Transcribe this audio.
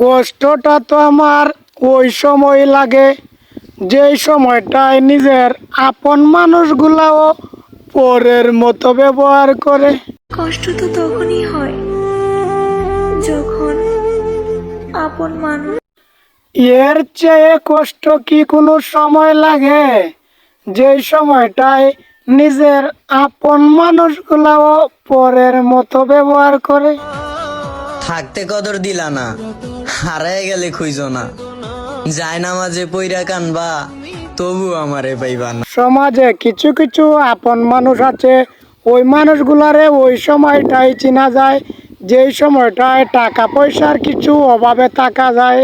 কষ্টটা তো আমার ওই সময় লাগে যেই সময়টায় নিজের আপন মানুষগুলাও পরের মতো ব্যবহার করে। কষ্ট তো তখনই হয় যখন আপন মানুষ। এর চেয়ে কষ্ট কি কোনো সময় লাগে যেই সময়টায় নিজের আপন মানুষগুলাও পরের মতো ব্যবহার করে? থাকতে কদর দিলা না, হারায় গেলে খুঁজো না, যায় না মাঝে পইরা কানবা, তবু আমারে পাইবা না। সমাজে কিছু কিছু আপন মানুষ আছে, ওই মানুষগুলারে ওই সময়টাই চেনা যায় যেই সময়টায় টাকা পয়সার কিছু অভাবে থাকা যায়।